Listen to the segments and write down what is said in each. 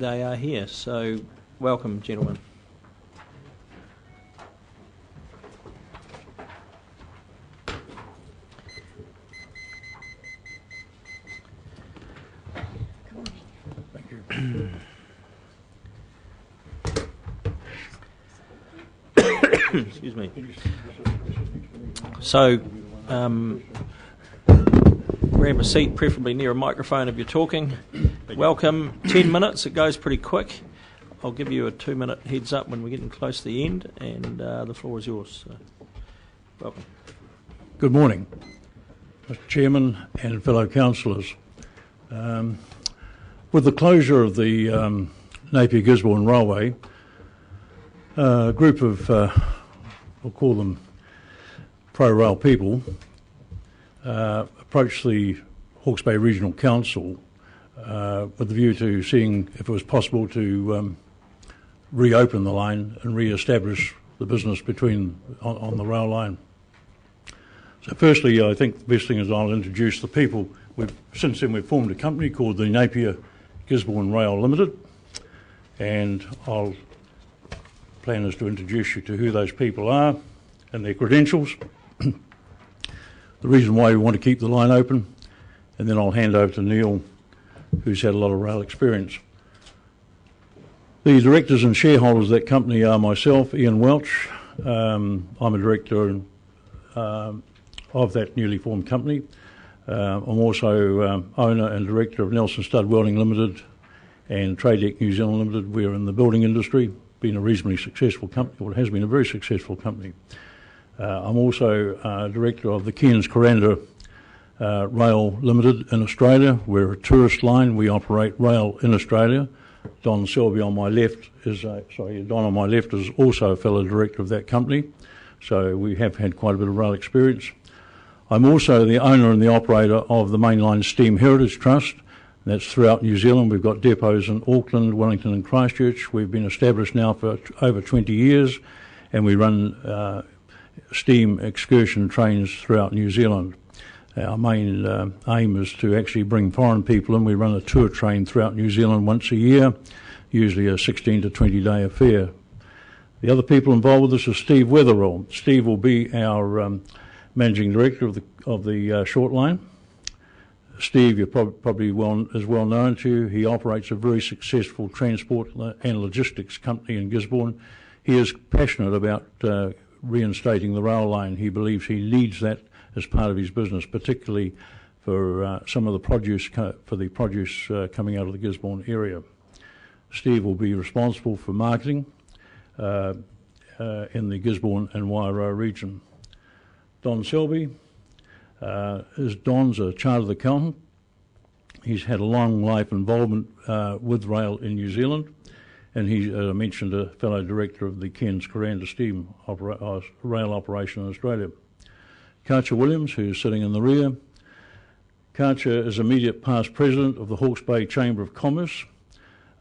they are here. So welcome, gentlemen. Excuse me. So, grab a seat, preferably near a microphone if you're talking. Welcome. 10 minutes. It goes pretty quick. I'll give you a 2-minute heads up when we're getting close to the end, and the floor is yours. So, welcome. Good morning, Mr. Chairman and fellow councillors. With the closure of the Napier Gisborne Railway, a group of, we'll call them pro-rail people, approached the Hawke's Bay Regional Council with the view to seeing if it was possible to reopen the line and re-establish the business on the rail line. So firstly, I think the best thing is I'll introduce the people. Since then we've formed a company called the Napier Gisborne Rail Limited, and I'll plan is to introduce you to who those people are and their credentials, the reason why we want to keep the line open, and then I'll hand over to Neil, who's had a lot of rail experience. The directors and shareholders of that company are myself, Ian Welch. I'm a director of that newly formed company. I'm also owner and director of Nelson Stud Welding Limited and Tradedeck New Zealand Limited. We're in the building industry, been a reasonably successful company, well, it has been a very successful company. I'm also director of the Cairns Coranda Rail Limited in Australia. We're a tourist line. We operate rail in Australia. Don Selby on my left Don on my left is also a fellow director of that company. So we have had quite a bit of rail experience. I'm also the owner and the operator of the Mainline Steam Heritage Trust. That's throughout New Zealand. We've got depots in Auckland, Wellington and Christchurch. We've been established now for over 20 years, and we run steam excursion trains throughout New Zealand. Our main aim is to actually bring foreign people in. We run a tour train throughout New Zealand once a year, usually a 16 to 20-day affair. The other people involved with this is Steve Weatherall. Steve will be our managing director of the Shortline. Steve, you're probably is well known to you. He operates a very successful transport and logistics company in Gisborne. He is passionate about reinstating the rail line. He believes he needs that as part of his business, particularly for some of the produce coming out of the Gisborne area. Steve will be responsible for marketing in the Gisborne and Wairau region. Don Selby. Don's a chartered accountant. He's had a long life involvement with rail in New Zealand, and he's, as I mentioned, a fellow director of the Cairns Coranda Steam rail operation in Australia. Katja Williams, who's sitting in the rear. Katja is immediate past president of the Hawke's Bay Chamber of Commerce,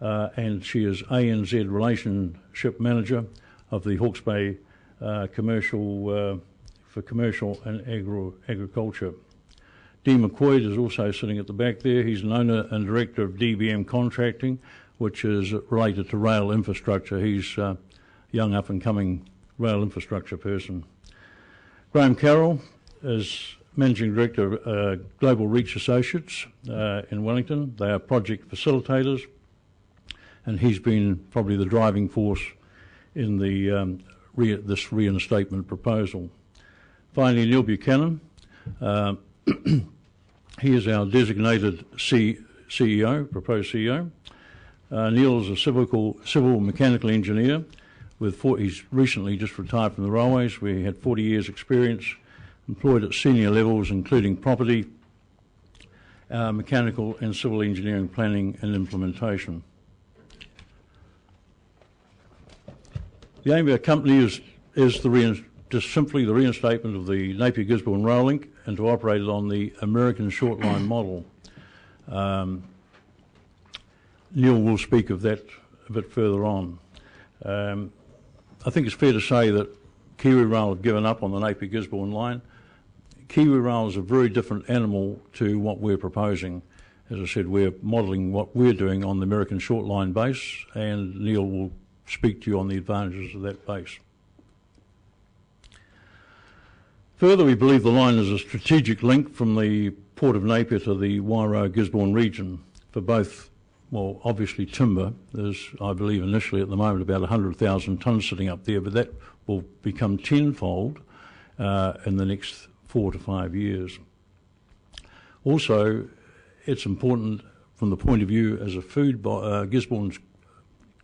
and she is ANZ Relationship Manager of the Hawke's Bay for commercial and agriculture. Dean McQuaid is also sitting at the back there. He's an owner and director of DBM Contracting, which is related to rail infrastructure. He's a young up-and-coming rail infrastructure person. Graham Carroll is managing director of Global Reach Associates in Wellington. They are project facilitators, and he's been probably the driving force in this reinstatement proposal. Finally, Neil Buchanan. He is our designated CEO, proposed CEO. Neil is a civil mechanical engineer. He's recently just retired from the railways, where he had 40 years' experience, employed at senior levels, including property, mechanical and civil engineering planning and implementation. The aim of our company is just simply the reinstatement of the Napier Gisborne Rail Link and to operate it on the American Shortline model. Neil will speak of that a bit further on. I think it's fair to say that Kiwi Rail have given up on the Napier Gisborne line. Kiwi Rail is a very different animal to what we're proposing. as I said, we're modelling what we're doing on the American Shortline base, and Neil will speak to you on the advantages of that base. Further, we believe the line is a strategic link from the Port of Napier to the Wairau Gisborne region for both, well, obviously timber. There's, I believe, initially at the moment about 100,000 tonnes sitting up there, but that will become tenfold in the next 4 to 5 years. Also, it's important from the point of view as a food bowl. Gisborne's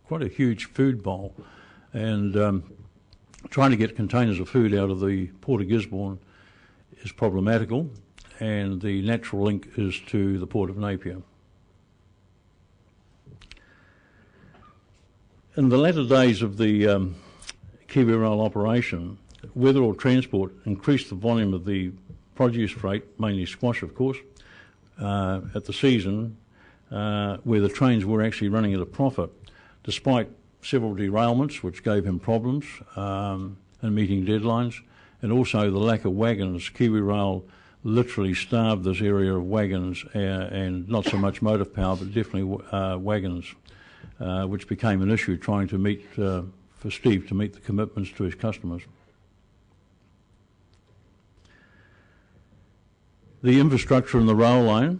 quite a huge food bowl, and trying to get containers of food out of the Port of Gisborne is problematical, and the natural link is to the Port of Napier. In the latter days of the Kiwi Rail operation, weather or transport increased the volume of the produce freight, mainly squash of course, at the season where the trains were actually running at a profit, despite several derailments which gave him problems in meeting deadlines, and also the lack of wagons. Kiwi Rail literally starved this area of wagons, and not so much motive power, but definitely wagons, which became an issue trying to meet, for Steve to meet the commitments to his customers. The infrastructure in the rail line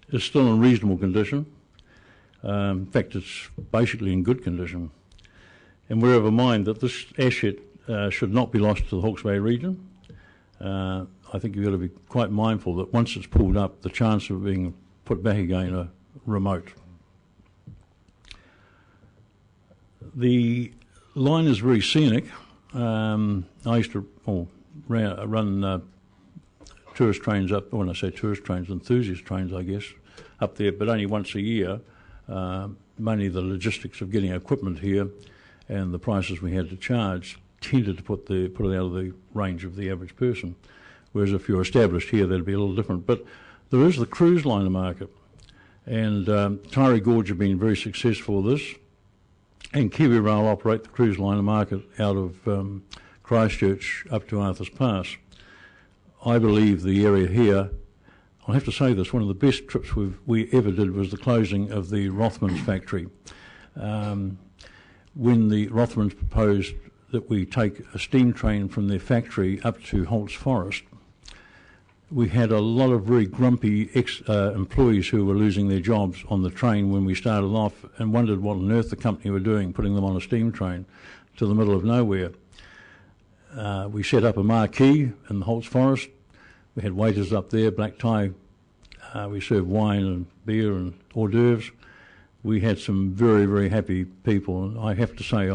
is still in reasonable condition. In fact, it's basically in good condition. And we're of a mind that this asset should not be lost to the Hawke's Bay region. I think you've got to be quite mindful that once it's pulled up, the chance of being put back again are remote. The line is very scenic. I used to run tourist trains up, when I say tourist trains, enthusiast trains, I guess, up there, but only once a year. Mainly the logistics of getting equipment here and the prices we had to charge tended to put it out of the range of the average person. Whereas if you're established here, that'd be a little different. But there is the cruise liner market, and Tyree Gorge have been very successful with this, and Kiwi Rail operate the cruise liner market out of Christchurch up to Arthur's Pass. I believe the area here, I have to say this, one of the best trips we ever did was the closing of the Rothmans factory. When the Rothmans proposed that we take a steam train from their factory up to Holt's Forest, we had a lot of very grumpy employees who were losing their jobs on the train when we started off and wondered what on earth the company were doing, putting them on a steam train to the middle of nowhere. We set up a marquee in the Holt's Forest. We had waiters up there, black tie. We served wine and beer and hors d'oeuvres. We had some very, very happy people, and I have to say,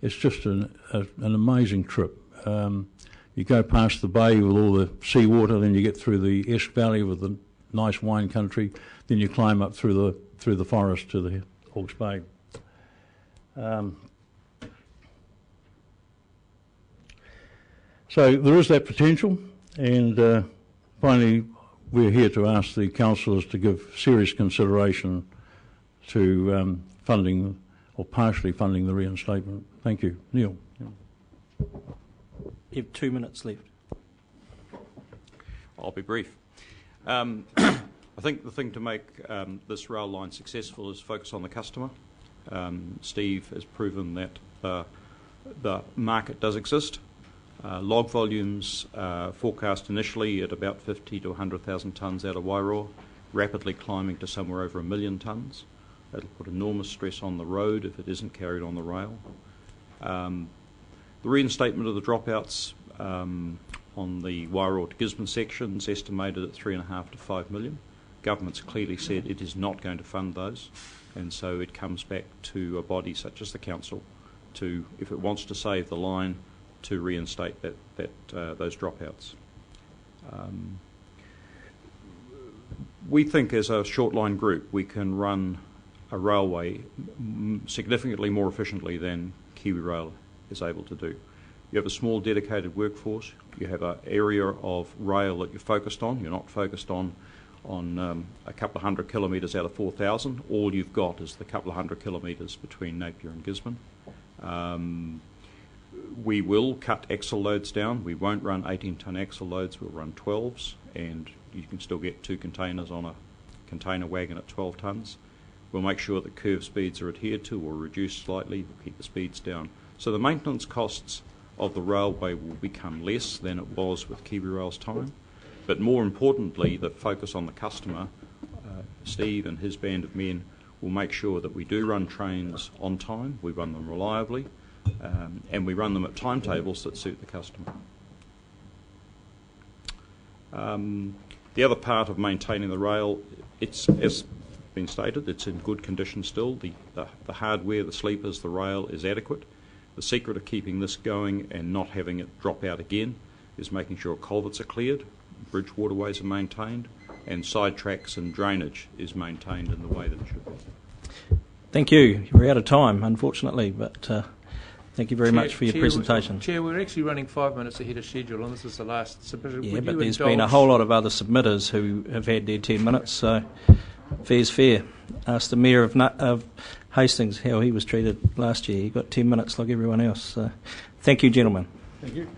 it's just an amazing trip. You go past the bay with all the seawater, then you get through the Esk Valley with the nice wine country, then you climb up through the forest to the Hawke's Bay. So there is that potential, and finally we're here to ask the councillors to give serious consideration to funding or partially funding the reinstatement. Thank you. Neil. You have 2 minutes left. I'll be brief. I think the thing to make this rail line successful is focus on the customer. Steve has proven that the market does exist. Log volumes forecast initially at about 50 to 100,000 tonnes out of Wairau, rapidly climbing to somewhere over 1 million tonnes. That'll put enormous stress on the road if it isn't carried on the rail. The reinstatement of the dropouts on the Wairau to Gisborne section is estimated at 3.5 to 5 million. Government's clearly said it is not going to fund those, and so it comes back to a body such as the council to, if it wants to save the line, to reinstate those dropouts. We think as a Shortline group we can run a railway significantly more efficiently than Kiwi Rail is able to do. You have a small dedicated workforce, you have an area of rail that you're focused on, you're not focused on a couple of 100 kilometres out of 4,000. All you've got is the couple of 100 kilometres between Napier and Gisborne. We will cut axle loads down. We won't run 18-tonne axle loads, we'll run 12s, and you can still get 2 containers on a container wagon at 12 tonnes. We'll make sure that curve speeds are adhered to or reduced slightly. We'll keep the speeds down. So the maintenance costs of the railway will become less than it was with KiwiRail's time. But more importantly, the focus on the customer, Steve and his band of men will make sure that we do run trains on time, we run them reliably, and we run them at timetables that suit the customer. The other part of maintaining the rail, it's, as been stated, it's in good condition still. The hardware, the sleepers, the rail is adequate. The secret of keeping this going and not having it drop out again is making sure culverts are cleared, bridge waterways are maintained, and side tracks and drainage is maintained in the way that it should be. Thank you. We're out of time, unfortunately, but thank you very much for your presentation. Chair, we're actually running 5 minutes ahead of schedule, and this is the last submission. Yeah, but there's been a whole lot of other submitters who have had their 10 minutes, so fair's fair. Ask the Mayor of Hastings how he was treated last year. He got 10 minutes like everyone else. So thank you, gentlemen. Thank you.